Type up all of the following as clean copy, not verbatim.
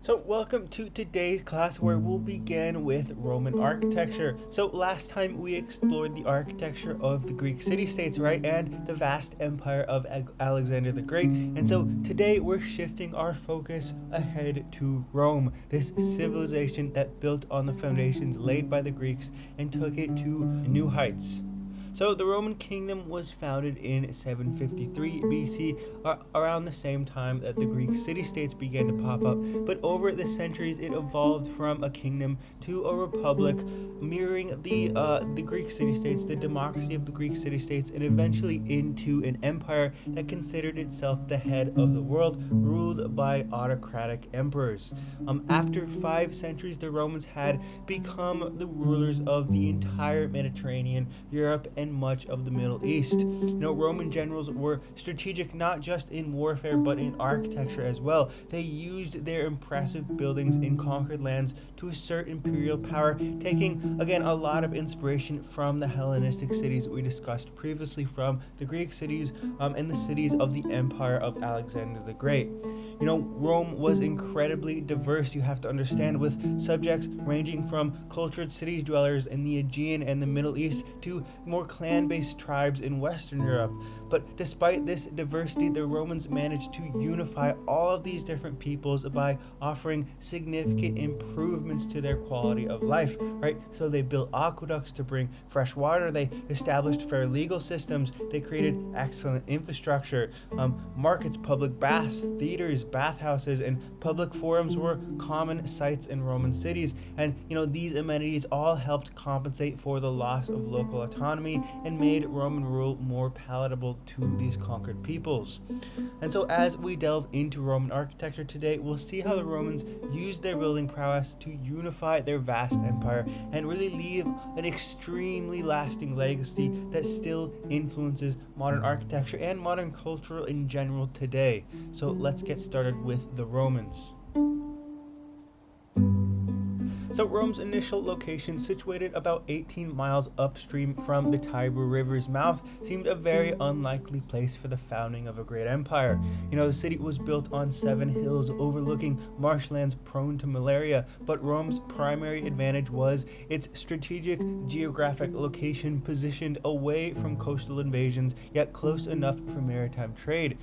So welcome to today's class where we'll begin with Roman architecture. So last time we explored the architecture of the Greek city-states, right, and the vast empire of Alexander the Great. And so today we're shifting our focus ahead to Rome, this civilization that built on the foundations laid by the Greeks and took it to new heights. So the Roman kingdom was founded in 753 BC, around the same time that the Greek city-states began to pop up. But over the centuries, it evolved from a kingdom to a republic, mirroring the Greek city-states, the democracy of the Greek city-states, and eventually into an empire that considered itself the head of the world, ruled by autocratic emperors. After 5 centuries, the Romans had become the rulers of the entire Mediterranean, Europe, and much of the Middle East. Roman generals were strategic not just in warfare but in architecture as well. They used their impressive buildings in conquered lands to assert imperial power, taking again a lot of inspiration from the Hellenistic cities we discussed previously, from the Greek cities and the cities of the empire of Alexander the Great. Rome was incredibly diverse, you have to understand, with subjects ranging from cultured city dwellers in the Aegean and the Middle East to more clan-based tribes in Western Europe. But despite this diversity, the Romans managed to unify all of these different peoples by offering significant improvements to their quality of life, right? So they built aqueducts to bring fresh water, they established fair legal systems, they created excellent infrastructure, markets, public baths, theaters, bathhouses, and public forums were common sites in Roman cities. And these amenities all helped compensate for the loss of local autonomy and made Roman rule more palatable to these conquered peoples. And so as we delve into Roman architecture today, we'll see how the Romans used their building prowess to unify their vast empire and really leave an extremely lasting legacy that still influences modern architecture and modern culture in general today. So let's get started with the Romans. So Rome's initial location, situated about 18 miles upstream from the Tiber River's mouth, seemed a very unlikely place for the founding of a great empire. The city was built on 7 hills overlooking marshlands prone to malaria, but Rome's primary advantage was its strategic geographic location, positioned away from coastal invasions, yet close enough for maritime trade.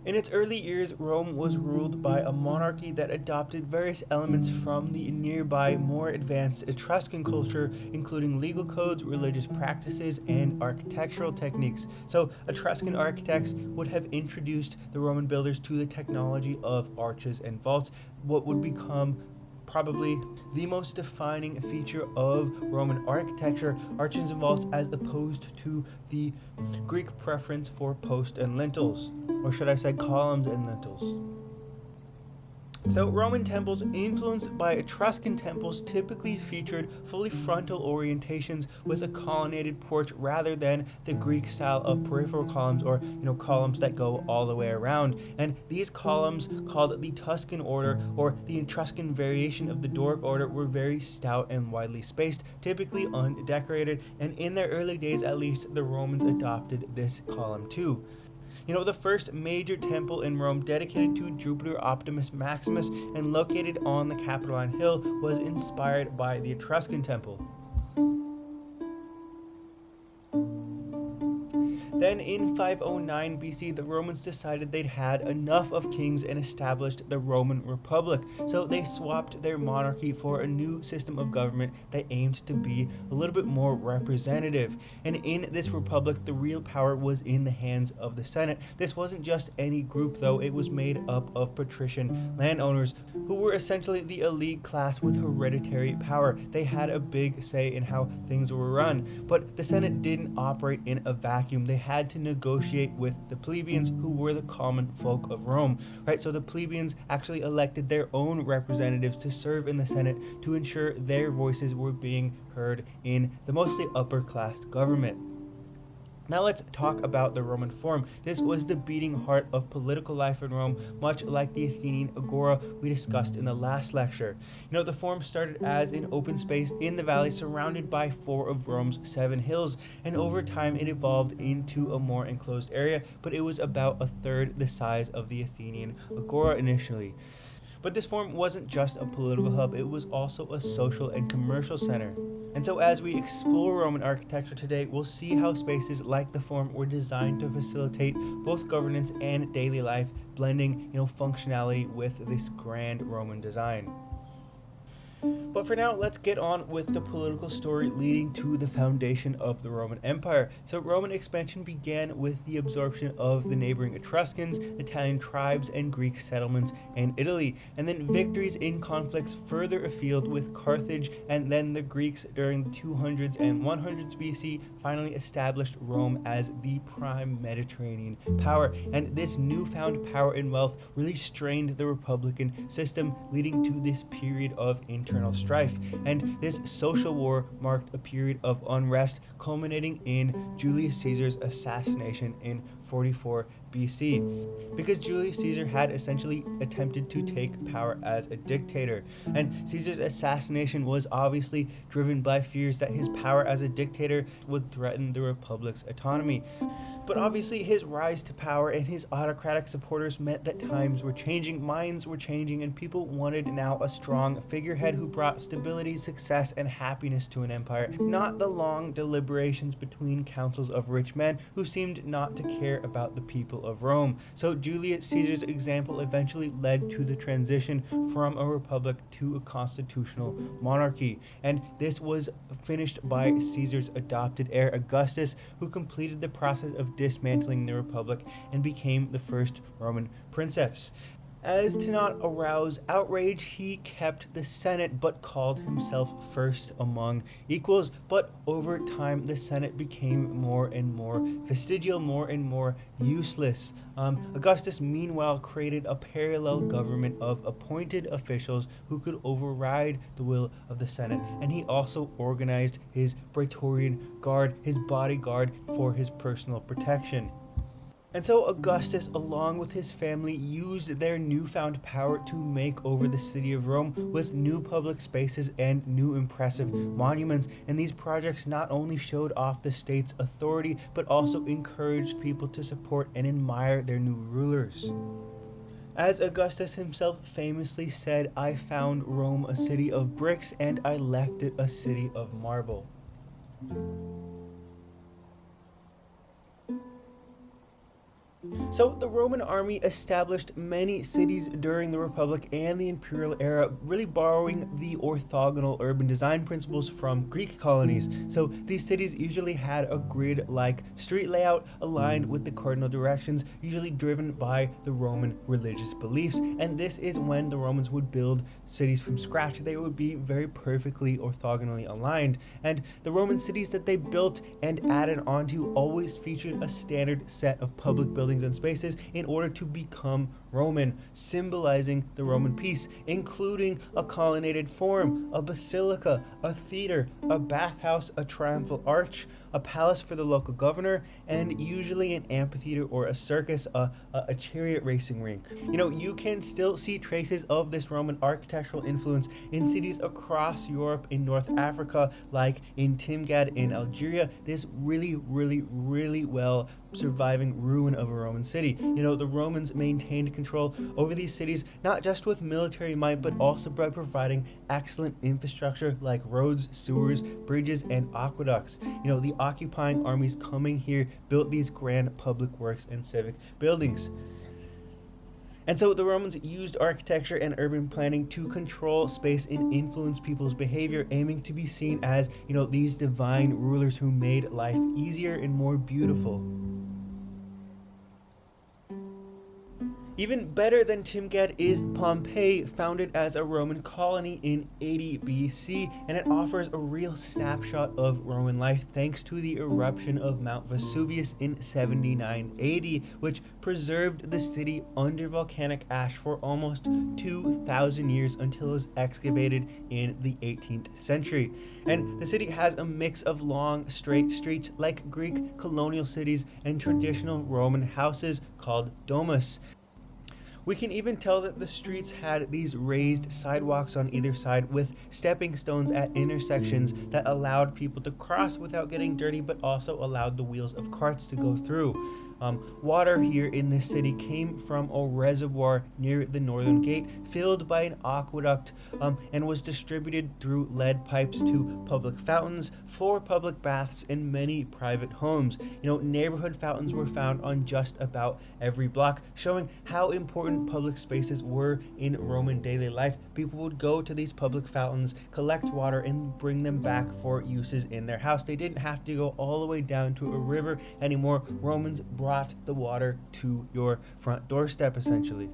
In its early years, Rome was ruled by a monarchy that adopted various elements from the nearby, more advanced Etruscan culture, including legal codes, religious practices, and architectural techniques. So, Etruscan architects would have introduced the Roman builders to the technology of arches and vaults, what would become probably the most defining feature of Roman architecture, arches and vaults, as opposed to the Greek preference for posts and lintels, or should I say columns and lintels. So Roman temples, influenced by Etruscan temples, typically featured fully frontal orientations with a colonnaded porch rather than the Greek style of peripheral columns, or columns that go all the way around. And these columns, called the Tuscan order or the Etruscan variation of the Doric order, were very stout and widely spaced, typically undecorated, and in their early days at least, the Romans adopted this column too. The first major temple in Rome, dedicated to Jupiter Optimus Maximus and located on the Capitoline Hill, was inspired by the Etruscan temple. Then in 509 BC, the Romans decided they'd had enough of kings and established the Roman Republic. So they swapped their monarchy for a new system of government that aimed to be a little bit more representative. And in this republic, the real power was in the hands of the Senate. This wasn't just any group, though. It was made up of patrician landowners who were essentially the elite class with hereditary power. They had a big say in how things were run. But the Senate didn't operate in a vacuum. They had to negotiate with the plebeians, who were the common folk of Rome, right? So the plebeians actually elected their own representatives to serve in the Senate to ensure their voices were being heard in the mostly upper class government. Now let's talk about the Roman Forum. This was the beating heart of political life in Rome, much like the Athenian Agora we discussed in the last lecture. The Forum started as an open space in the valley surrounded by 4 of Rome's 7 hills, and over time it evolved into a more enclosed area, but it was about a third the size of the Athenian Agora initially. But this forum wasn't just a political hub, it was also a social and commercial center. And so as we explore Roman architecture today, we'll see how spaces like the Forum were designed to facilitate both governance and daily life, blending functionality with this grand Roman design. But for now, let's get on with the political story leading to the foundation of the Roman Empire. So Roman expansion began with the absorption of the neighboring Etruscans, Italian tribes, and Greek settlements in Italy, and then victories in conflicts further afield with Carthage, and then the Greeks during the 200s and 100s BC finally established Rome as the prime Mediterranean power. And this newfound power and wealth really strained the republican system, leading to this period of internal strife. And this social war marked a period of unrest, culminating in Julius Caesar's assassination in 44 BC, because Julius Caesar had essentially attempted to take power as a dictator. And Caesar's assassination was obviously driven by fears that his power as a dictator would threaten the republic's autonomy. But obviously his rise to power and his autocratic supporters meant that times were changing, minds were changing, and people wanted now a strong figurehead who brought stability, success, and happiness to an empire, not the long deliberations between councils of rich men who seemed not to care about the people of Rome. So Julius Caesar's example eventually led to the transition from a republic to a constitutional monarchy, and this was finished by Caesar's adopted heir Augustus, who completed the process of dismantling the republic and became the first Roman princeps. As to not arouse outrage, he kept the Senate but called himself first among equals. But over time, the Senate became more and more vestigial, more and more useless. Augustus, meanwhile, created a parallel government of appointed officials who could override the will of the Senate, and he also organized his Praetorian Guard, his bodyguard, for his personal protection. And so Augustus, along with his family, used their newfound power to make over the city of Rome with new public spaces and new impressive monuments. And these projects not only showed off the state's authority, but also encouraged people to support and admire their new rulers. As Augustus himself famously said, "I found Rome a city of bricks, and I left it a city of marble." So the Roman army established many cities during the Republic and the Imperial era, really borrowing the orthogonal urban design principles from Greek colonies. So these cities usually had a grid-like street layout aligned with the cardinal directions, usually driven by the Roman religious beliefs. And this is when the Romans would build cities from scratch. They would be very perfectly orthogonally aligned. And the Roman cities that they built and added onto always featured a standard set of public buildings and spaces in order to become Roman, symbolizing the Roman peace, including a colonnaded forum, a basilica, a theater, a bathhouse, a triumphal arch, a palace for the local governor, and usually an amphitheater or a circus, a chariot racing rink. You can still see traces of this Roman architectural influence in cities across Europe, in North Africa, like in Timgad in Algeria, this really well surviving ruin of a Roman city. The Romans maintained control over these cities not just with military might, but also by providing excellent infrastructure like roads, sewers, bridges, and aqueducts. The occupying armies coming here built these grand public works and civic buildings. And so the Romans used architecture and urban planning to control space and influence people's behavior, aiming to be seen as, these divine rulers who made life easier and more beautiful. Even better than Timgad is Pompeii, founded as a Roman colony in 80 BC, and it offers a real snapshot of Roman life thanks to the eruption of Mount Vesuvius in 79 AD, which preserved the city under volcanic ash for almost 2,000 years until it was excavated in the 18th century. And the city has a mix of long, straight streets like Greek colonial cities and traditional Roman houses called domus. We can even tell that the streets had these raised sidewalks on either side with stepping stones at intersections that allowed people to cross without getting dirty, but also allowed the wheels of carts to go through. Water here in this city came from a reservoir near the northern gate filled by an aqueduct and was distributed through lead pipes to public fountains, 4 public baths, and many private homes. Neighborhood fountains were found on just about every block, showing how important public spaces were in Roman daily life. People would go to these public fountains, collect water, and bring them back for uses in their house. They didn't have to go all the way down to a river anymore. Romans brought the water to your front doorstep, essentially.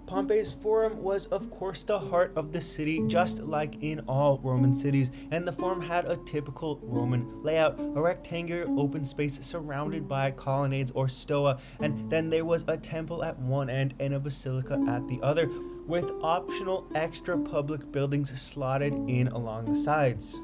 Pompey's Forum was, of course, the heart of the city, just like in all Roman cities, and the Forum had a typical Roman layout, a rectangular open space surrounded by colonnades or stoa, and then there was a temple at one end and a basilica at the other, with optional extra public buildings slotted in along the sides.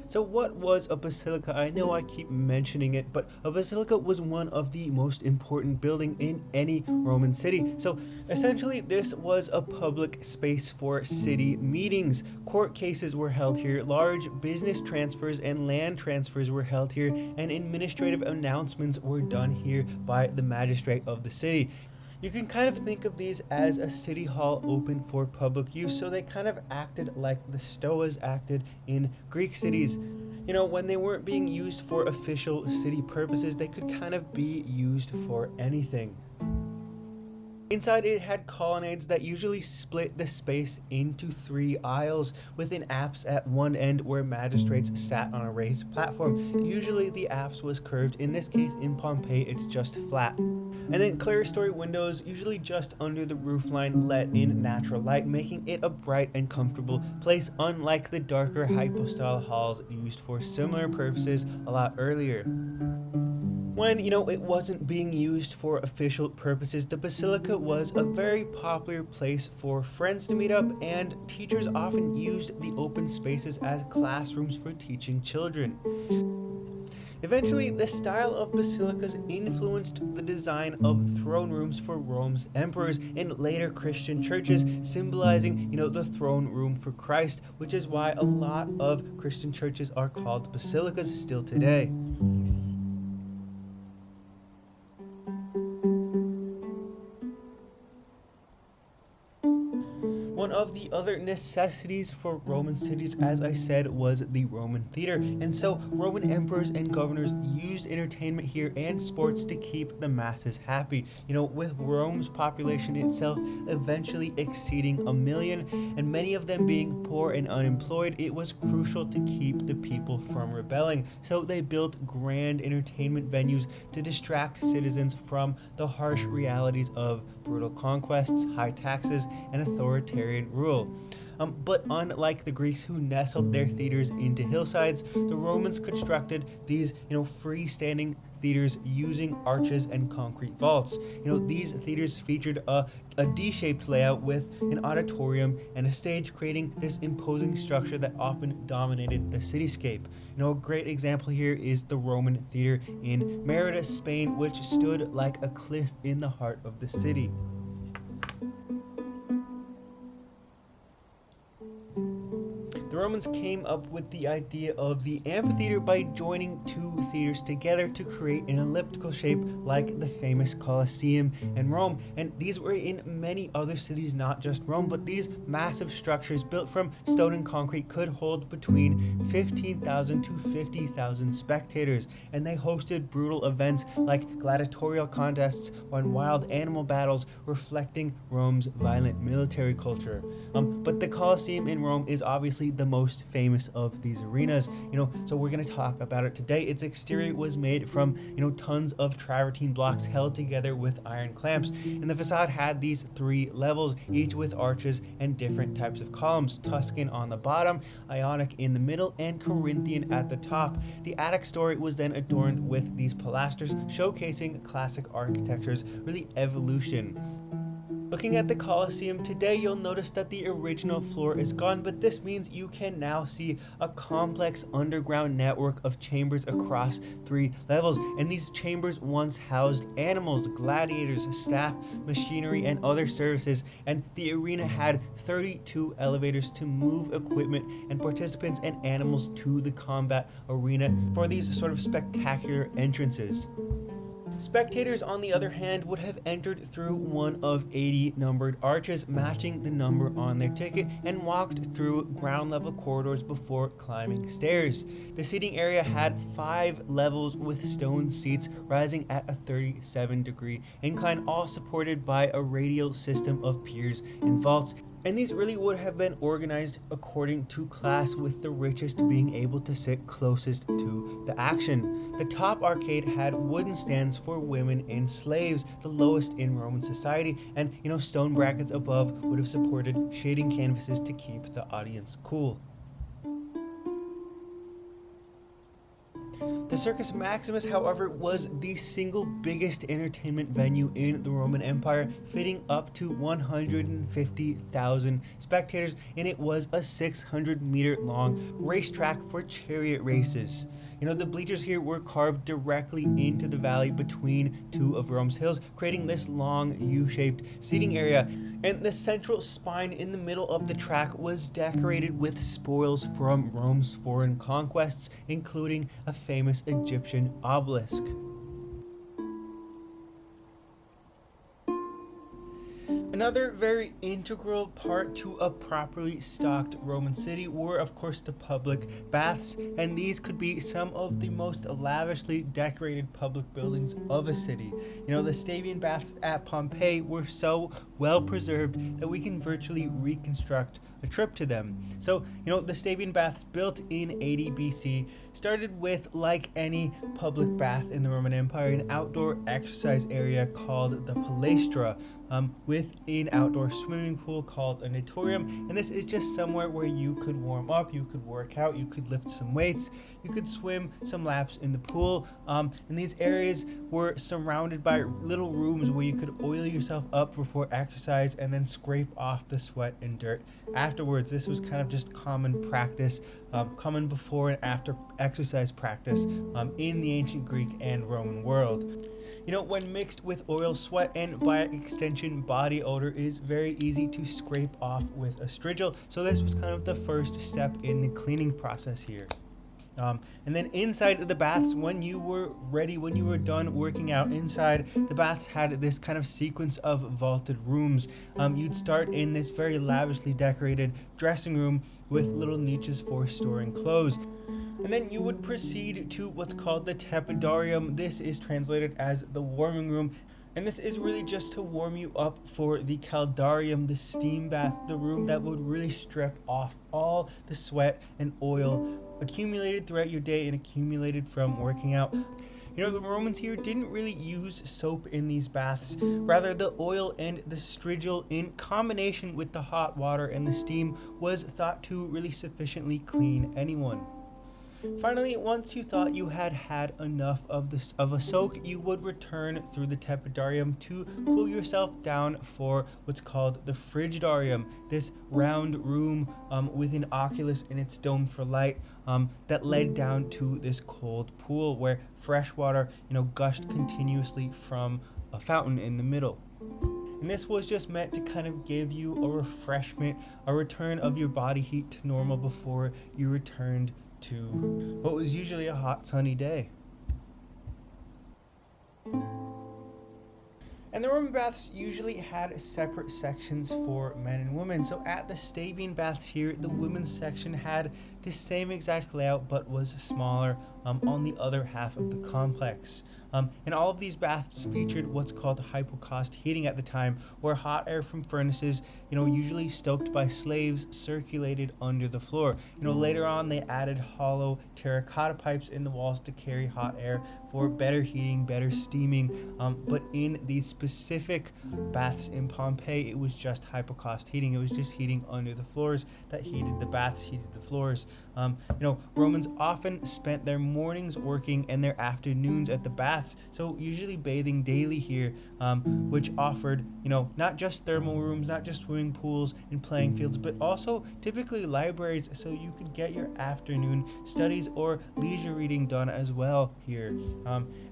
So what was a basilica? I know I keep mentioning it, but a basilica was one of the most important buildings in any Roman city. So essentially this was a public space for city meetings. Court cases were held here, large business transfers and land transfers were held here, and administrative announcements were done here by the magistrate of the city. You can kind of think of these as a city hall open for public use, so they kind of acted like the stoas acted in Greek cities. When they weren't being used for official city purposes, they could kind of be used for anything. Inside it had colonnades that usually split the space into 3 aisles, with an apse at one end where magistrates sat on a raised platform. Usually the apse was curved. In this case, in Pompeii, it's just flat. And then clerestory windows, usually just under the roofline, let in natural light, making it a bright and comfortable place, unlike the darker hypostyle halls used for similar purposes a lot earlier. When, it wasn't being used for official purposes, the basilica was a very popular place for friends to meet up, and teachers often used the open spaces as classrooms for teaching children. Eventually, the style of basilicas influenced the design of throne rooms for Rome's emperors in later Christian churches, symbolizing, the throne room for Christ, which is why a lot of Christian churches are called basilicas still today. One of the other necessities for Roman cities, as I said, was the Roman theater, and so Roman emperors and governors used entertainment here and sports to keep the masses happy. With Rome's population itself eventually exceeding 1 million, and many of them being poor and unemployed, it was crucial to keep the people from rebelling. So they built grand entertainment venues to distract citizens from the harsh realities of brutal conquests, high taxes, and authoritarian rule. But unlike the Greeks, who nestled their theaters into hillsides, the Romans constructed these, freestanding theaters using arches and concrete vaults. These theaters featured a D-shaped layout with an auditorium and a stage, creating this imposing structure that often dominated the cityscape. A great example here is the Roman theater in Merida, Spain, which stood like a cliff in the heart of the city. The Romans came up with the idea of the amphitheater by joining 2 theaters together to create an elliptical shape like the famous Colosseum in Rome. And these were in many other cities, not just Rome, but these massive structures built from stone and concrete could hold between 15,000 to 50,000 spectators. And they hosted brutal events like gladiatorial contests and wild animal battles, reflecting Rome's violent military culture. But the Colosseum in Rome is obviously the most most famous of these arenas. So we're going to talk about it today. Its exterior was made from, tons of travertine blocks held together with iron clamps, and the facade had these 3 levels, each with arches and different types of columns: Tuscan on the bottom, Ionic in the middle, and Corinthian at the top. The attic story was then adorned with these pilasters, showcasing classic architecture's really evolution. Looking at the Colosseum today, you'll notice that the original floor is gone, but this means you can now see a complex underground network of chambers across 3 levels. And these chambers once housed animals, gladiators, staff, machinery, and other services. And the arena had 32 elevators to move equipment and participants and animals to the combat arena for these sort of spectacular entrances. Spectators, on the other hand, would have entered through one of 80 numbered arches matching the number on their ticket and walked through ground level corridors before climbing stairs. The seating area had 5 levels with stone seats rising at a 37-degree incline, all supported by a radial system of piers and vaults. And these really would have been organized according to class, with the richest being able to sit closest to the action. The top arcade had wooden stands for women and slaves, the lowest in Roman society, and stone brackets above would have supported shading canvases to keep the audience cool. The Circus Maximus, however, was the single biggest entertainment venue in the Roman Empire, fitting up to 150,000 spectators, and it was a 600-meter long racetrack for chariot races. The bleachers here were carved directly into the valley between 2 of Rome's hills, creating this long U-shaped seating area. And the central spine in the middle of the track was decorated with spoils from Rome's foreign conquests, including a famous Egyptian obelisk. Another very integral part to a properly stocked Roman city were, of course, the public baths, and these could be some of the most lavishly decorated public buildings of a city. The Stabian baths at Pompeii were so well preserved that we can virtually reconstruct a trip to them. So, the Stabian baths, built in 80 BC, started with, like any public bath in the Roman Empire, an outdoor exercise area called the Palaestra, with an outdoor swimming pool called a Natorium. And this is just somewhere where you could warm up, you could work out, you could lift some weights, you could swim some laps in the pool. And these areas were surrounded by little rooms where you could oil yourself up before exercise and then scrape off the sweat and dirt afterwards. This was kind of just common practice, common before and after exercise practice in the ancient Greek and Roman world. When mixed with oil, sweat, and by extension body odor is very easy to scrape off with a strigil, so this was kind of the first step in the cleaning process here. And then inside of the baths, when you were ready, when you were done working out inside, the baths had this kind of sequence of vaulted rooms. You'd start in this very lavishly decorated dressing room with little niches for storing clothes. And then you would proceed to what's called the Tepidarium. This is translated as the warming room. And this is really just to warm you up for the Caldarium, the steam bath, the room that would really strip off all the sweat and oil accumulated throughout your day and accumulated from working out. The Romans here didn't really use soap in these baths. Rather, the oil and the strigil, in combination with the hot water and the steam, was thought to really sufficiently clean anyone. Finally, once you thought you had had enough of a soak, you would return through the Tepidarium to cool yourself down for what's called the Frigidarium, this round room with an oculus in its dome for light that led down to this cold pool where fresh water, gushed continuously from a fountain in the middle. And this was just meant to kind of give you a refreshment, a return of your body heat to normal before you returned to what was usually a hot, sunny day. And the Roman baths usually had separate sections for men and women. So at the Stabian baths here, the women's section had the same exact layout but was smaller on the other half of the complex. And all of these baths featured what's called hypocaust heating at the time, where hot air from furnaces, usually stoked by slaves, circulated under the floor. Later on they added hollow terracotta pipes in the walls to carry hot air for better heating, better steaming. But in these specific baths in Pompeii, it was just hypocaust heating. It was just heating under the floors that heated the baths, heated the floors. Romans often spent their mornings working and their afternoons at the baths, so usually bathing daily here, which offered, not just thermal rooms, not just swimming pools and playing fields, but also typically libraries, so you could get your afternoon studies or leisure reading done as well here.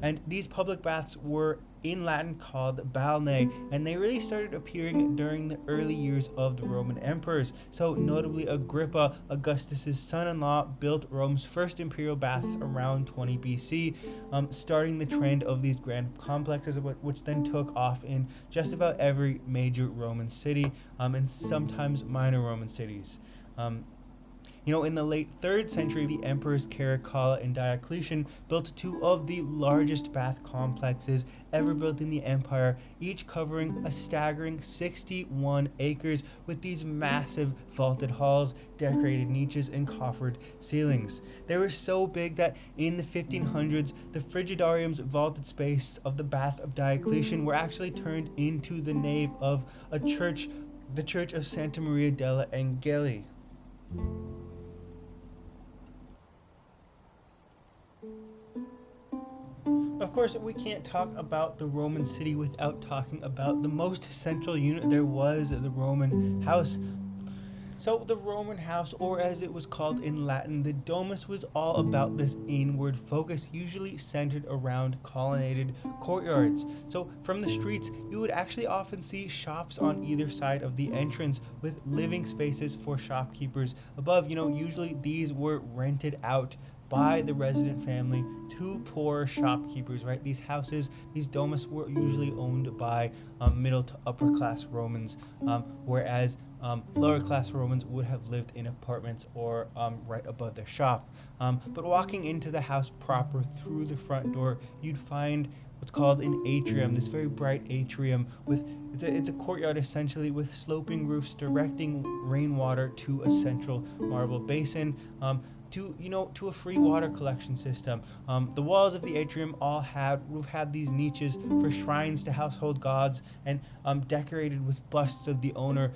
And these public baths were in Latin called balneae, and they really started appearing during the early years of the Roman emperors. So notably Agrippa, Augustus's son-in-law, built Rome's first imperial baths around 20 BC, starting the trend of these grand complexes, which then took off in just about every major Roman city, and sometimes minor Roman cities. In the late 3rd century, the emperors Caracalla and Diocletian built two of the largest bath complexes ever built in the empire, each covering a staggering 61 acres with these massive vaulted halls, decorated niches, and coffered ceilings. They were so big that in the 1500s, the frigidarium's vaulted space of the bath of Diocletian were actually turned into the nave of a church, the Church of Santa Maria della Angeli. Of course, we can't talk about the Roman city without talking about the most central unit there was, the Roman house. So the Roman house, or as it was called in Latin, the domus, was all about this inward focus, usually centered around colonnaded courtyards. So from the streets, you would actually often see shops on either side of the entrance with living spaces for shopkeepers above. Usually these were rented out by the resident family to poor shopkeepers, right? These houses, these domus, were usually owned by middle to upper class Romans, whereas lower class Romans would have lived in apartments or right above their shop. But walking into the house proper through the front door, you'd find what's called an atrium, this very bright atrium with it's a courtyard essentially with sloping roofs directing rainwater to a central marble basin. To a free water collection system. The walls of the atrium we've had these niches for shrines to household gods and decorated with busts of the owner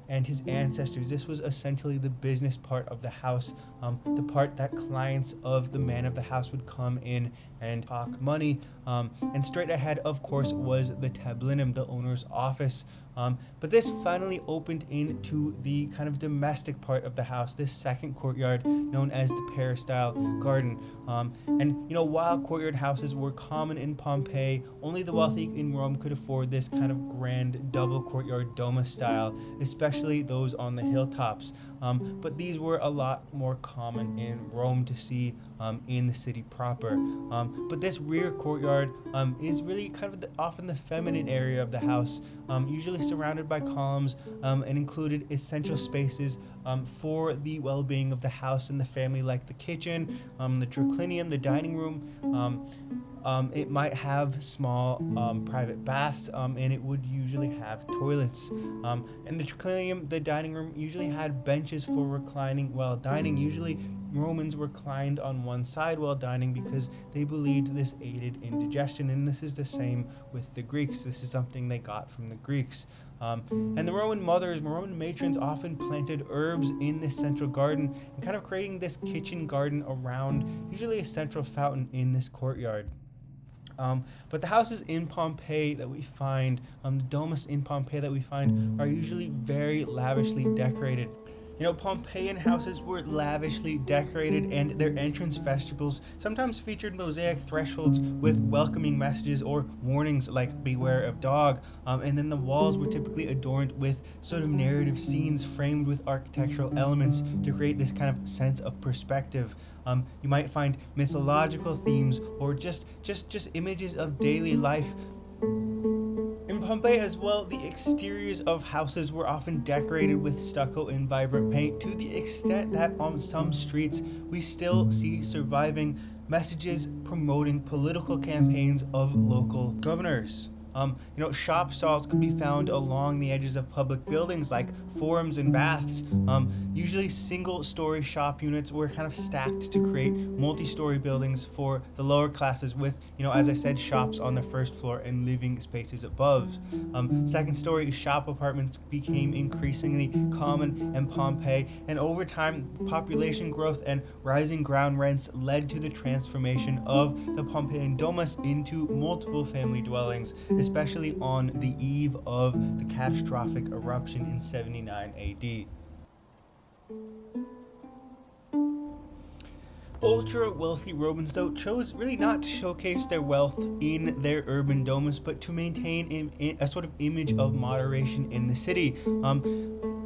and his ancestors. This was essentially the business part of the house, the part that clients of the man of the house would come in and talk money. And straight ahead, of course, was the tablinum, the owner's office. But this finally opened into the kind of domestic part of the house, this second courtyard known as the peristyle garden. While courtyard houses were common in Pompeii, only the wealthy in Rome could afford this kind of grand double courtyard domus style, especially those on the hilltops. But these were a lot more common in Rome to see in the city proper. But this rear courtyard is really kind of often the feminine area of the house, usually surrounded by columns and included essential spaces for the well-being of the house and the family, like the kitchen, the triclinium, the dining room. It might have small private baths, and it would usually have toilets. And the triclinium, the dining room, usually had benches for reclining while dining. Usually Romans reclined on one side while dining because they believed this aided in digestion, and this is the same with the Greeks. This is something they got from the Greeks. And the Roman matrons often planted herbs in this central garden and kind of creating this kitchen garden around usually a central fountain in this courtyard. But the houses in Pompeii that we find, the domus in Pompeii that we find, are usually very lavishly decorated. Pompeian houses were lavishly decorated, and their entrance vestibules sometimes featured mosaic thresholds with welcoming messages or warnings like "Beware of dog." And then the walls were typically adorned with sort of narrative scenes framed with architectural elements to create this kind of sense of perspective. You might find mythological themes or just images of daily life. In Pompeii as well, the exteriors of houses were often decorated with stucco and vibrant paint, to the extent that on some streets we still see surviving messages promoting political campaigns of local governors. Shop stalls could be found along the edges of public buildings like forums and baths. Usually single-story shop units were kind of stacked to create multi-story buildings for the lower classes with, as I said, shops on the first floor and living spaces above. Second-story shop apartments became increasingly common in Pompeii, and over time, population growth and rising ground rents led to the transformation of the Pompeian Domus into multiple family dwellings, especially on the eve of the catastrophic eruption in 79 AD. Ultra-wealthy Romans, though, chose really not to showcase their wealth in their urban domus, but to maintain a sort of image of moderation in the city.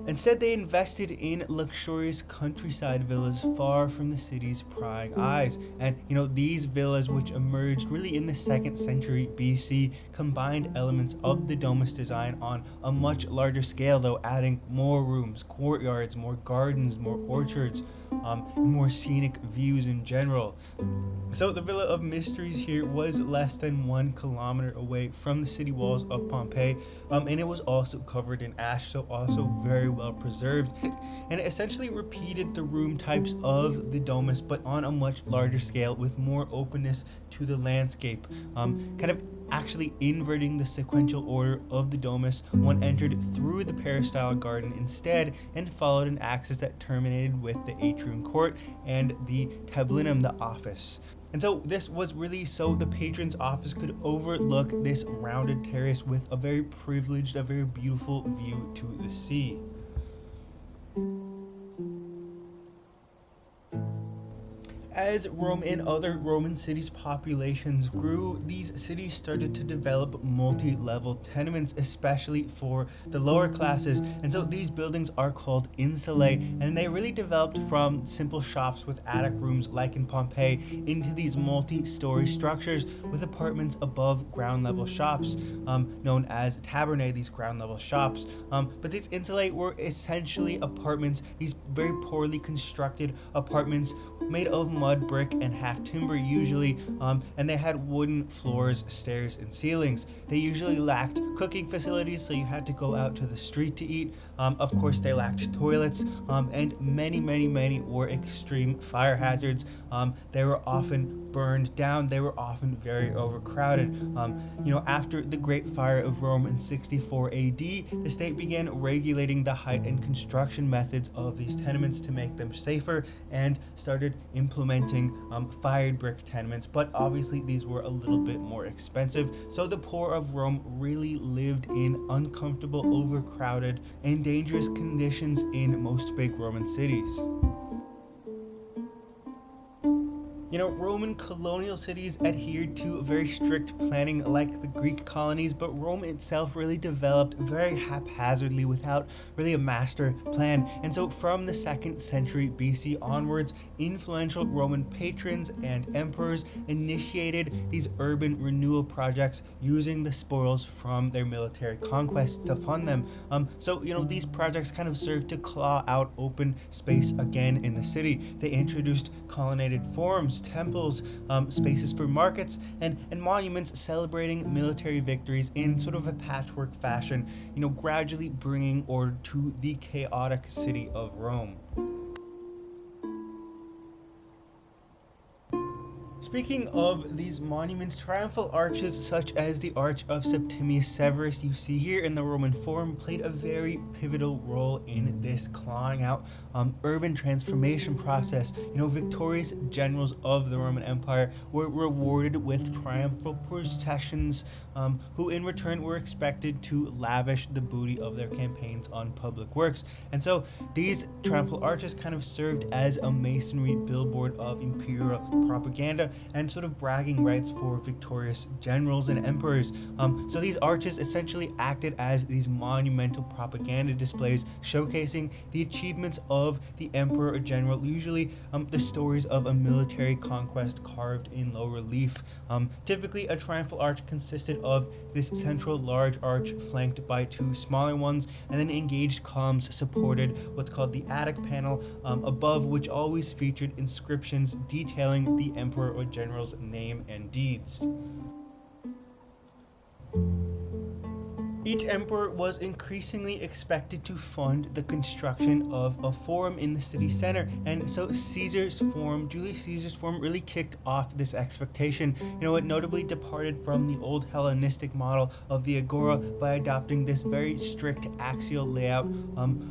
Instead, they invested in luxurious countryside villas far from the city's prying eyes. And, these villas, which emerged really in the 2nd century BC, combined elements of the domus design on a much larger scale, though adding more rooms, courtyards, more gardens, more orchards, more scenic views in general. So the Villa of Mysteries here was less than 1 kilometer away from the city walls of Pompeii, and it was also covered in ash, so also very well preserved. And it essentially repeated the room types of the domus, but on a much larger scale with more openness to the landscape, kind of actually inverting the sequential order of the domus. One entered through the peristyle garden instead and followed an axis that terminated with the atrium court and the tablinum, the office. And so this was really so the patron's office could overlook this rounded terrace with a very privileged, a very beautiful view to the sea. As Rome and other Roman cities' populations grew, these cities started to develop multi-level tenements, especially for the lower classes. And so these buildings are called insulae, and they really developed from simple shops with attic rooms like in Pompeii into these multi-story structures with apartments above ground level shops, known as tabernae, these ground level shops. But these insulae were essentially apartments, these very poorly constructed apartments made of mud, brick, and half timber usually, and they had wooden floors, stairs, and ceilings. They usually lacked cooking facilities, so you had to go out to the street to eat. Of course, they lacked toilets, and many were extreme fire hazards. They were often burned down. They were often very overcrowded. After the Great Fire of Rome in 64 AD, the state began regulating the height and construction methods of these tenements to make them safer and started implementing fired brick tenements. But obviously, these were a little bit more expensive. So the poor of Rome really lived in uncomfortable, overcrowded, and dangerous conditions in most big Roman cities. Roman colonial cities adhered to very strict planning like the Greek colonies, but Rome itself really developed very haphazardly without really a master plan. And so from the 2nd century BC onwards, influential Roman patrons and emperors initiated these urban renewal projects using the spoils from their military conquests to fund them. These projects kind of served to claw out open space again in the city. They introduced colonnaded forums, temples, spaces for markets, and monuments celebrating military victories in sort of a patchwork fashion, gradually bringing order to the chaotic city of Rome. Speaking of these monuments, triumphal arches such as the Arch of Septimius Severus you see here in the Roman Forum played a very pivotal role in this clawing out urban transformation process. Victorious generals of the Roman Empire were rewarded with triumphal processions, who in return were expected to lavish the booty of their campaigns on public works. And so these triumphal arches kind of served as a masonry billboard of imperial propaganda and sort of bragging rights for victorious generals and emperors. So these arches essentially acted as these monumental propaganda displays showcasing the achievements of the emperor or general, usually the stories of a military conquest carved in low relief. Typically, a triumphal arch consisted of this central large arch flanked by two smaller ones, and then engaged columns supported what's called the Attic panel above, which always featured inscriptions detailing the emperor or a general's name and deeds. Each emperor was increasingly expected to fund the construction of a forum in the city center, and so Julius Caesar's forum really kicked off this expectation. It notably departed from the old Hellenistic model of the agora by adopting this very strict axial layout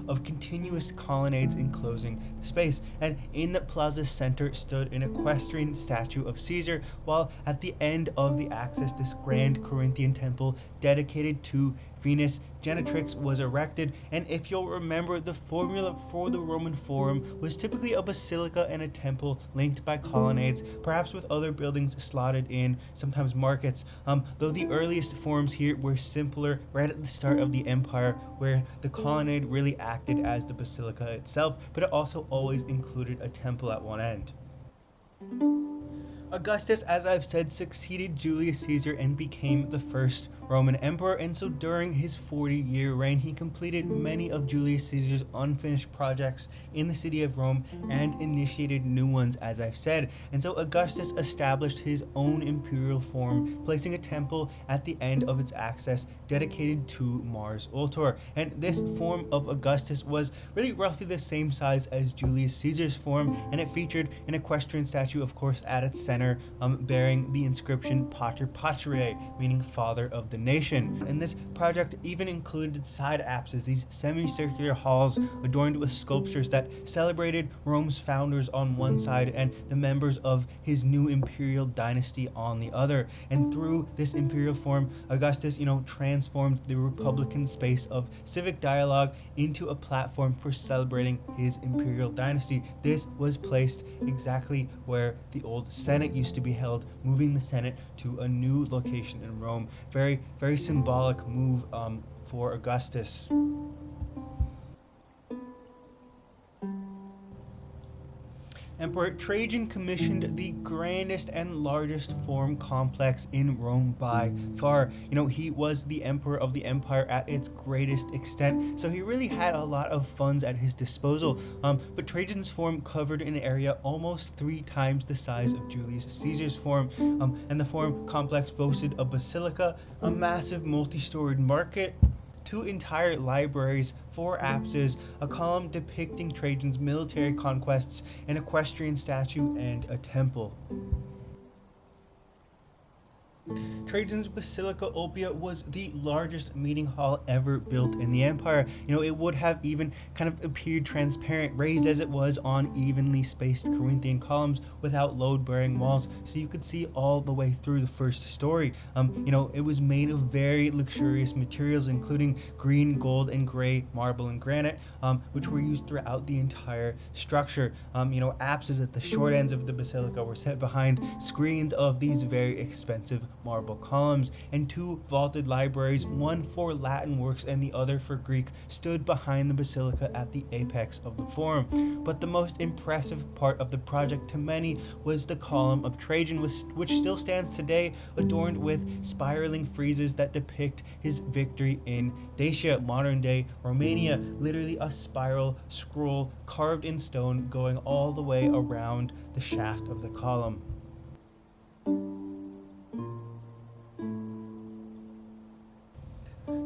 of continuous colonnades enclosing the space. And in the plaza's center stood an equestrian statue of Caesar, while at the end of the axis, this grand Corinthian temple dedicated to Venus Genetrix was erected. And if you'll remember, the formula for the Roman Forum was typically a basilica and a temple linked by colonnades, perhaps with other buildings slotted in, sometimes markets, though the earliest forms here were simpler right at the start of the empire, where the colonnade really acted as the basilica itself, but it also always included a temple at one end. Augustus, as I've said, succeeded Julius Caesar and became the first Roman emperor, and so during his 40-year reign, he completed many of Julius Caesar's unfinished projects in the city of Rome and initiated new ones, as I've said. And so Augustus established his own imperial forum, placing a temple at the end of its axis dedicated to Mars Ultor. And this forum of Augustus was really roughly the same size as Julius Caesar's forum, and it featured an equestrian statue, of course, at its center, bearing the inscription Pater Patriae, meaning father of the nation. And this project even included side apses, these semicircular halls adorned with sculptures that celebrated Rome's founders on one side and the members of his new imperial dynasty on the other. And through this imperial forum, Augustus, transformed the republican space of civic dialogue into a platform for celebrating his imperial dynasty. This was placed exactly where the old Senate used to be held, moving the Senate to a new location in Rome. Very, very symbolic move for Augustus. Emperor Trajan commissioned the grandest and largest forum complex in Rome by far. He was the emperor of the empire at its greatest extent, so he really had a lot of funds at his disposal. But Trajan's forum covered an area almost 3 times the size of Julius Caesar's forum, and the forum complex boasted a basilica, a massive multi-storied market, 2 entire libraries, 4 apses, a column depicting Trajan's military conquests, an equestrian statue, and a temple. Trajan's Basilica Oppia was the largest meeting hall ever built in the empire. It would have even kind of appeared transparent, raised as it was on evenly spaced Corinthian columns without load-bearing walls, so you could see all the way through the first story. It was made of very luxurious materials, including green, gold, and gray marble and granite, which were used throughout the entire structure. Apses at the short ends of the basilica were set behind screens of these very expensive marble columns, and 2 vaulted libraries, one for Latin works and the other for Greek, stood behind the basilica at the apex of the forum. But the most impressive part of the project to many was the Column of Trajan, which still stands today, adorned with spiraling friezes that depict his victory in Dacia, modern-day Romania, literally a spiral scroll carved in stone going all the way around the shaft of the column.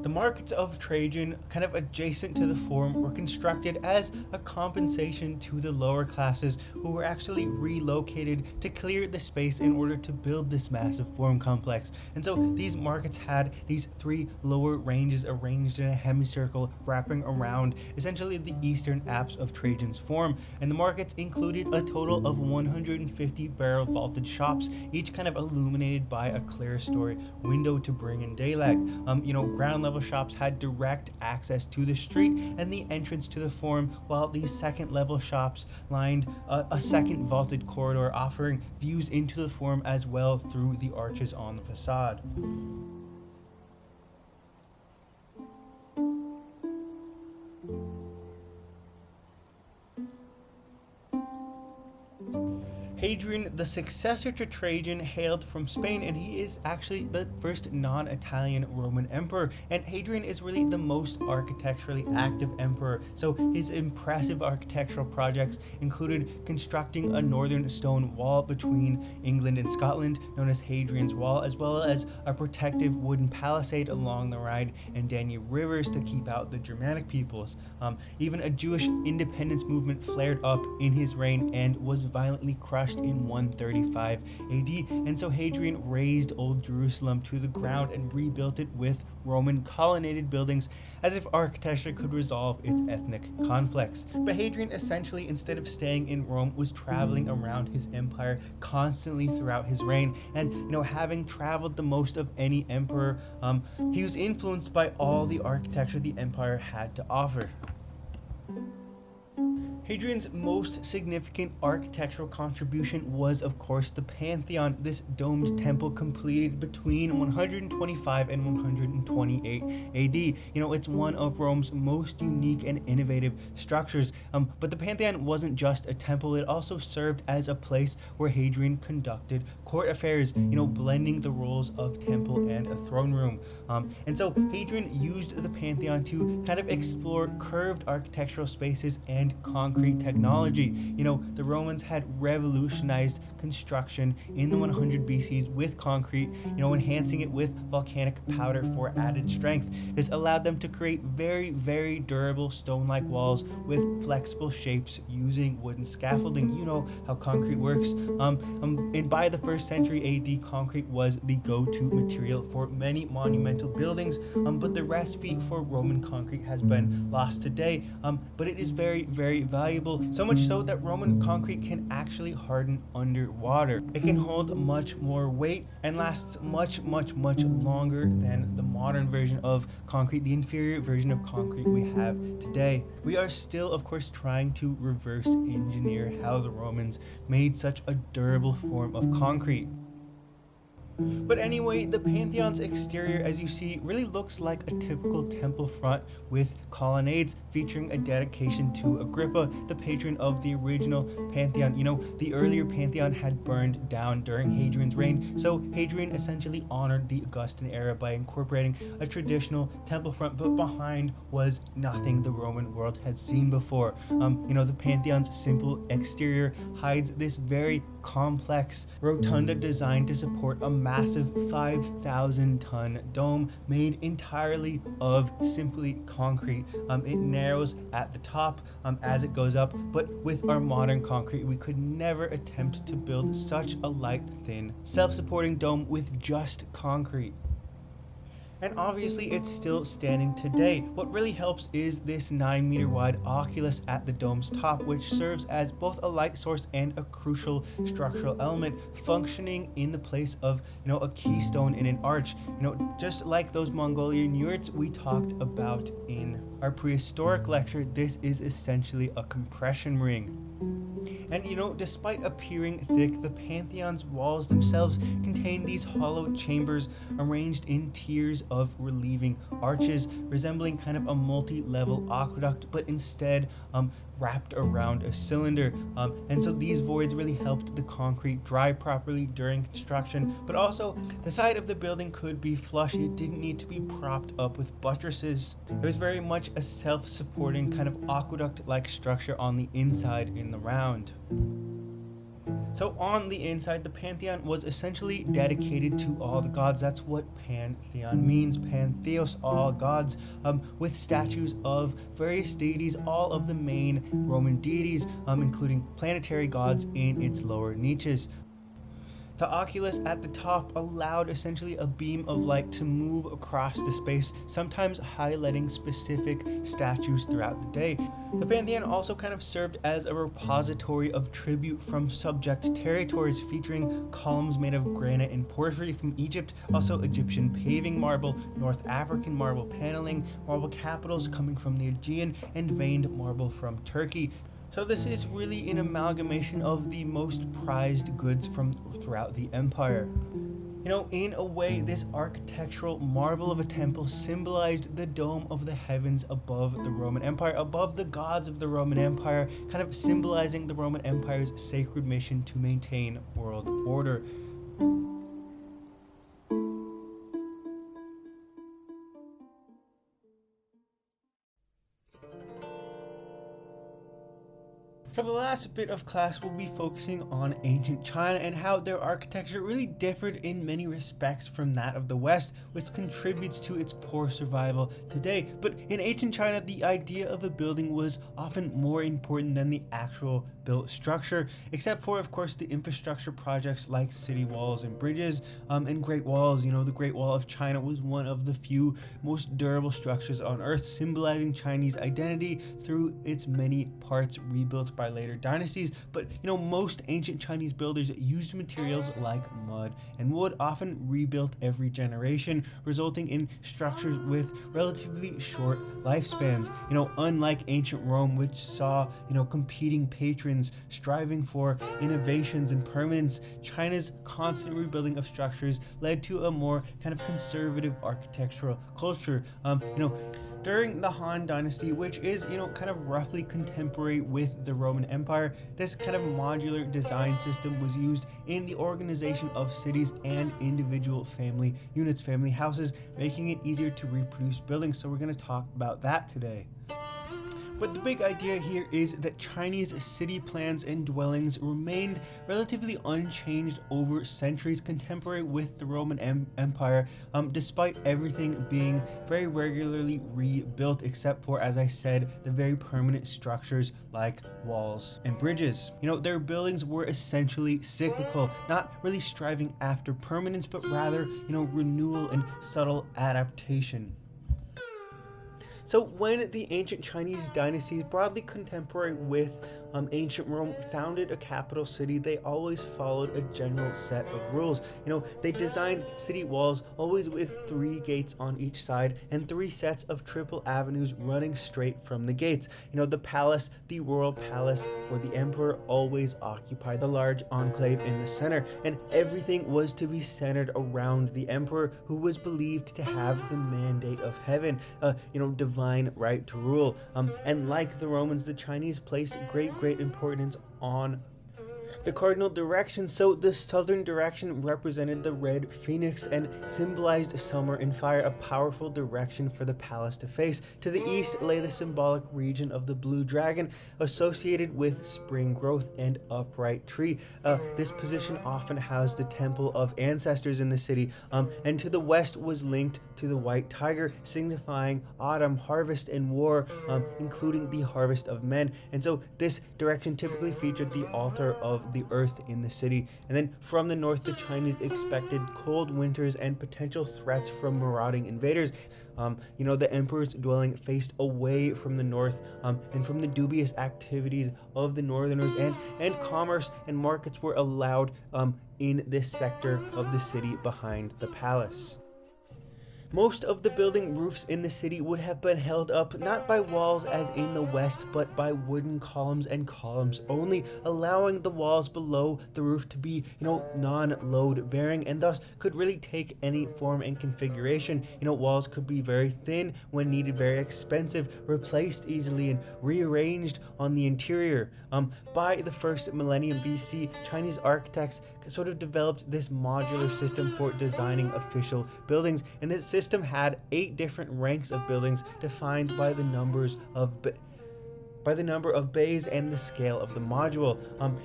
The markets of Trajan, kind of adjacent to the forum, were constructed as a compensation to the lower classes who were actually relocated to clear the space in order to build this massive forum complex. And so these markets had these 3 lower ranges arranged in a hemicircle wrapping around essentially the eastern apse of Trajan's forum. And the markets included a total of 150 barrel vaulted shops, each kind of illuminated by a clerestory window to bring in daylight. Ground level shops had direct access to the street and the entrance to the forum, while these second level shops lined a second vaulted corridor offering views into the forum as well through the arches on the facade. Hadrian, the successor to Trajan, hailed from Spain, and he is actually the first non-Italian Roman emperor. And Hadrian is really the most architecturally active emperor. So his impressive architectural projects included constructing a northern stone wall between England and Scotland, known as Hadrian's Wall, as well as a protective wooden palisade along the Rhine and Danube rivers to keep out the Germanic peoples. Even a Jewish independence movement flared up in his reign and was violently crushed in 135 AD, and so Hadrian razed old Jerusalem to the ground and rebuilt it with Roman colonnaded buildings, as if architecture could resolve its ethnic conflicts. But Hadrian essentially, instead of staying in Rome, was traveling around his empire constantly throughout his reign, and having traveled the most of any emperor, he was influenced by all the architecture the empire had to offer. Hadrian's most significant architectural contribution was, of course, the Pantheon, this domed temple completed between 125 and 128 AD. It's one of Rome's most unique and innovative structures. But the Pantheon wasn't just a temple, it also served as a place where Hadrian conducted court affairs, blending the roles of temple and a throne room. And so Hadrian used the Pantheon to kind of explore curved architectural spaces and concrete technology. The Romans had revolutionized construction in the 100 BCs with concrete, enhancing it with volcanic powder for added strength. This allowed them to create very, very durable stone-like walls with flexible shapes using wooden scaffolding. You know how concrete works. And by the 1st century AD, concrete was the go-to material for many monumental buildings, but the recipe for Roman concrete has been lost today, but it is very, very valuable, so much so that Roman concrete can actually harden underwater. It can hold much more weight and lasts much, much, much longer than the modern version of concrete, the inferior version of concrete we have today. We are still, of course, trying to reverse engineer how the Romans made such a durable form of concrete. But anyway, the Pantheon's exterior, as you see, really looks like a typical temple front with colonnades featuring a dedication to Agrippa, the patron of the original Pantheon. The earlier Pantheon had burned down during Hadrian's reign, so Hadrian essentially honored the Augustan era by incorporating a traditional temple front, but behind was nothing the Roman world had seen before. The Pantheon's simple exterior hides this very complex rotunda designed to support a massive 5,000-ton dome made entirely of simply concrete. It narrows at the top as it goes up, but with our modern concrete, we could never attempt to build such a light, thin, self-supporting dome with just concrete. And obviously it's still standing today. What really helps is this 9-meter wide oculus at the dome's top, which serves as both a light source and a crucial structural element, functioning in the place of a keystone in an arch, just like those Mongolian yurts we talked about in our prehistoric lecture. This is essentially a compression ring. And despite appearing thick, the Pantheon's walls themselves contain these hollow chambers arranged in tiers of relieving arches, resembling kind of a multi-level aqueduct, but instead wrapped around a cylinder. And so these voids really helped the concrete dry properly during construction, but also the side of the building could be flush. It didn't need to be propped up with buttresses. It was very much a self-supporting kind of aqueduct-like structure on the inside in the round. So on the inside, the Pantheon was essentially dedicated to all the gods. That's what Pantheon means, Pantheos, all gods, with statues of various deities, all of the main Roman deities, including planetary gods in its lower niches. The oculus at the top allowed essentially a beam of light to move across the space, sometimes highlighting specific statues throughout the day. The Pantheon also kind of served as a repository of tribute from subject territories, featuring columns made of granite and porphyry from Egypt, also Egyptian paving marble, North African marble paneling, marble capitals coming from the Aegean, and veined marble from Turkey. So this is really an amalgamation of the most prized goods from throughout the empire. You know, in a way, this architectural marvel of a temple symbolized the dome of the heavens above the Roman Empire, above the gods of the Roman Empire, kind of symbolizing the Roman Empire's sacred mission to maintain world order. For the last bit of class, we'll be focusing on ancient China and how their architecture really differed in many respects from that of the West, which contributes to its poor survival today. But in ancient China, the idea of a building was often more important than the actual built structure, except for, of course, the infrastructure projects like city walls and bridges and Great Walls. You know, the Great Wall of China was one of the few most durable structures on Earth, symbolizing Chinese identity through its many parts rebuilt by later dynasties. But you know, most ancient Chinese builders used materials like mud and wood, often rebuilt every generation, resulting in structures with relatively short lifespans. You know, unlike ancient Rome, which saw, you know, competing patrons striving for innovations and permanence, China's constant rebuilding of structures led to a more kind of conservative architectural culture. During the Han Dynasty, which is, you know, kind of roughly contemporary with the Roman Empire, this kind of modular design system was used in the organization of cities and individual family units, family houses, making it easier to reproduce buildings. So we're going to talk about that today. But the big idea here is that Chinese city plans and dwellings remained relatively unchanged over centuries, contemporary with the Roman Empire, despite everything being very regularly rebuilt, except for, as I said, the very permanent structures like walls and bridges. You know, their buildings were essentially cyclical, not really striving after permanence, but rather, you know, renewal and subtle adaptation. So when the ancient Chinese dynasties, broadly contemporary with ancient Rome, founded a capital city, they always followed a general set of rules. You know, they designed city walls always with 3 gates on each side and 3 sets of triple avenues running straight from the gates. You know, the palace, the royal palace for the emperor, always occupied the large enclave in the center, and everything was to be centered around the emperor, who was believed to have the mandate of heaven, divine right to rule. And like the Romans, the Chinese placed great importance on the cardinal direction. So the southern direction represented the red phoenix and symbolized summer and fire, a powerful direction for the palace to face. To the east lay the symbolic region of the blue dragon, associated with spring growth and upright tree. This position often housed the temple of ancestors in the city, and to the west was linked to the white tiger, signifying autumn, harvest, and war, including the harvest of men. And so this direction typically featured the altar of the earth in the city. And then from the north, the Chinese expected cold winters and potential threats from marauding invaders. The emperor's dwelling faced away from the north, and from the dubious activities of the northerners, and commerce and markets were allowed in this sector of the city behind the palace. Most of the building roofs in the city would have been held up not by walls as in the West, but by wooden columns and columns only, allowing the walls below the roof to be, non-load bearing, and thus could really take any form and configuration. Walls could be very thin when needed, very expensive, replaced easily, and rearranged on the interior. By the first millennium BC, Chinese architects sort of developed this modular system for designing official buildings, and this system had 8 different ranks of buildings defined by the number of bays and the scale of the module.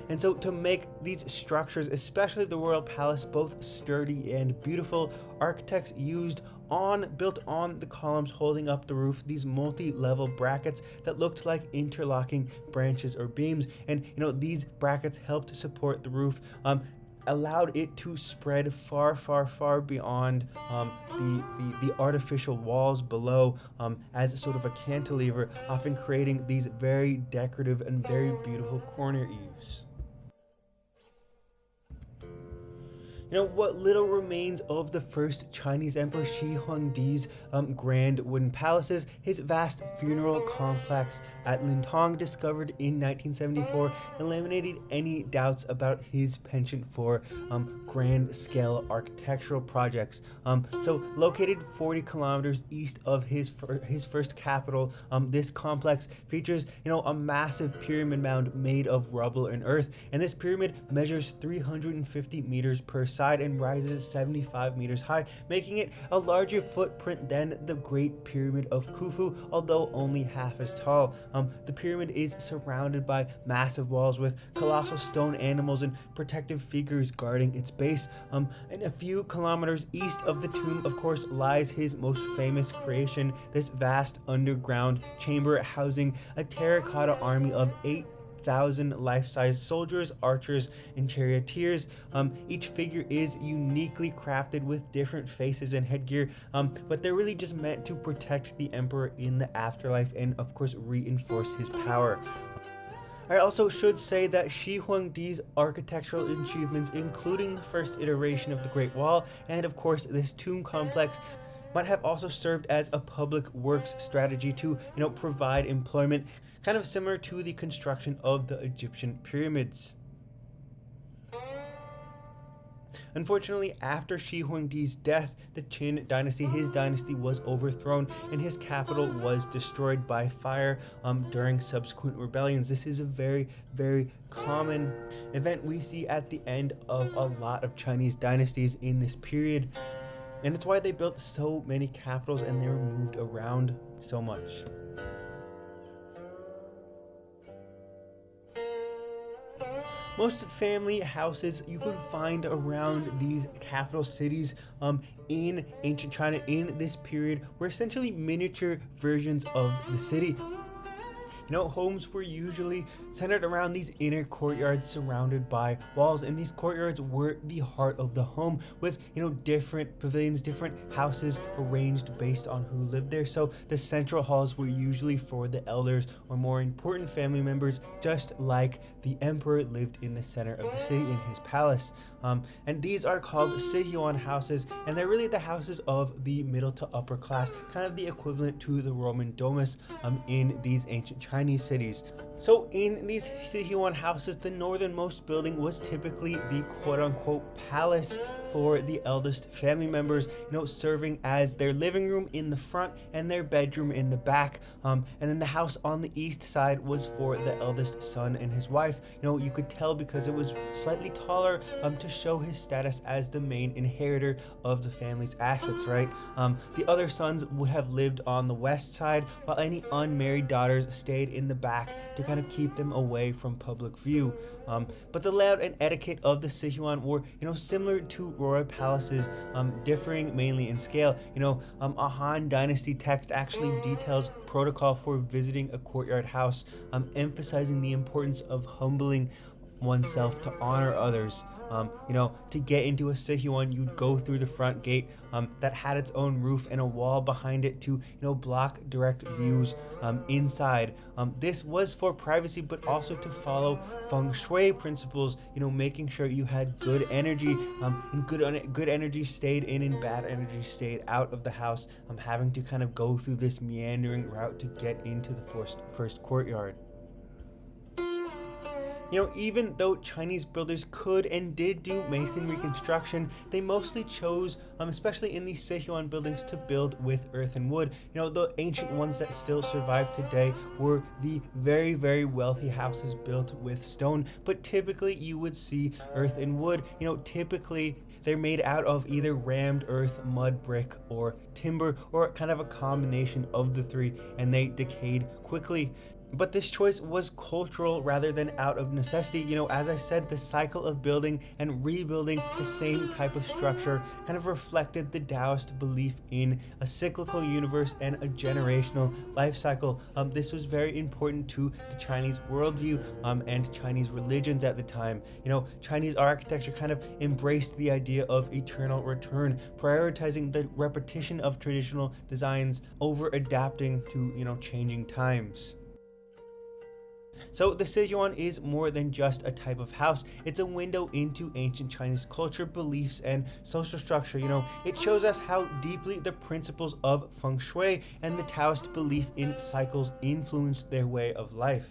And so to make these structures, especially the royal palace, both sturdy and beautiful, architects built on the columns holding up the roof these multi-level brackets that looked like interlocking branches or beams. And these brackets helped support the roof, allowed it to spread far beyond the artificial walls below, as sort of a cantilever, often creating these very decorative and very beautiful corner eaves. What little remains of the first Chinese Emperor Shi Huangdi's grand wooden palaces, his vast funeral complex at Lintong, discovered in 1974, eliminated any doubts about his penchant for grand scale architectural projects. So located 40 kilometers east of his first capital, this complex features a massive pyramid mound made of rubble and earth, and this pyramid measures 350 meters per side and rises 75 meters high, making it a larger footprint than the Great Pyramid of Khufu, although only half as tall. The pyramid is surrounded by massive walls with colossal stone animals and protective figures guarding its base. And a few kilometers east of the tomb, of course, lies his most famous creation, this vast underground chamber housing a terracotta army of 8,000 life-size soldiers, archers, and charioteers. Each figure is uniquely crafted with different faces and headgear, but they're really just meant to protect the emperor in the afterlife and, of course, reinforce his power. I also should say that Shi Huangdi's architectural achievements, including the first iteration of the Great Wall and, of course, this tomb complex, might have also served as a public works strategy to, provide employment, kind of similar to the construction of the Egyptian pyramids. Unfortunately, after Shi Huangdi's death, the Qin dynasty, his dynasty, was overthrown and his capital was destroyed by fire during subsequent rebellions. This is a very, very common event we see at the end of a lot of Chinese dynasties in this period. And it's why they built so many capitals and they were moved around so much. Most family houses you could find around these capital cities in ancient China in this period were essentially miniature versions of the city. Homes were usually centered around these inner courtyards surrounded by walls, and these courtyards were the heart of the home with, different pavilions, different houses arranged based on who lived there. So the central halls were usually for the elders or more important family members, just like the emperor lived in the center of the city in his palace. And these are called Sihyuan houses, and they're really the houses of the middle to upper class, kind of the equivalent to the Roman domus in these ancient Chinese cities. So in these Sihyuan houses, the northernmost building was typically the quote-unquote palace for the eldest family members, serving as their living room in the front and their bedroom in the back. And then the house on the east side was for the eldest son and his wife. You could tell because it was slightly taller to show his status as the main inheritor of the family's assets, right? The other sons would have lived on the west side, while any unmarried daughters stayed in the back to kind of keep them away from public view. But the layout and etiquette of the Sihyuan were, similar to royal palaces, differing mainly in scale. A Han Dynasty text actually details protocol for visiting a courtyard house, emphasizing the importance of humbling oneself to honor others. To get into a Sihyuan, you'd go through the front gate that had its own roof and a wall behind it to, block direct views inside. This was for privacy, but also to follow feng shui principles, making sure you had good energy, and good energy stayed in and bad energy stayed out of the house, having to kind of go through this meandering route to get into the first courtyard. Even though Chinese builders could and did do masonry construction, they mostly chose, especially in these Sihyuan buildings, to build with earth and wood. The ancient ones that still survive today were the very, very wealthy houses built with stone, but typically you would see earth and wood. Typically they're made out of either rammed earth, mud, brick, or timber, or kind of a combination of the three, and they decayed quickly. But this choice was cultural rather than out of necessity. As I said, the cycle of building and rebuilding the same type of structure kind of reflected the Taoist belief in a cyclical universe and a generational life cycle. This was very important to the Chinese worldview and Chinese religions at the time. Chinese architecture kind of embraced the idea of eternal return, prioritizing the repetition of traditional designs over adapting to, changing times. So the Siyuan is more than just a type of house. It's a window into ancient Chinese culture, beliefs, and social structure. It shows us how deeply the principles of feng shui and the Taoist belief in cycles influence their way of life.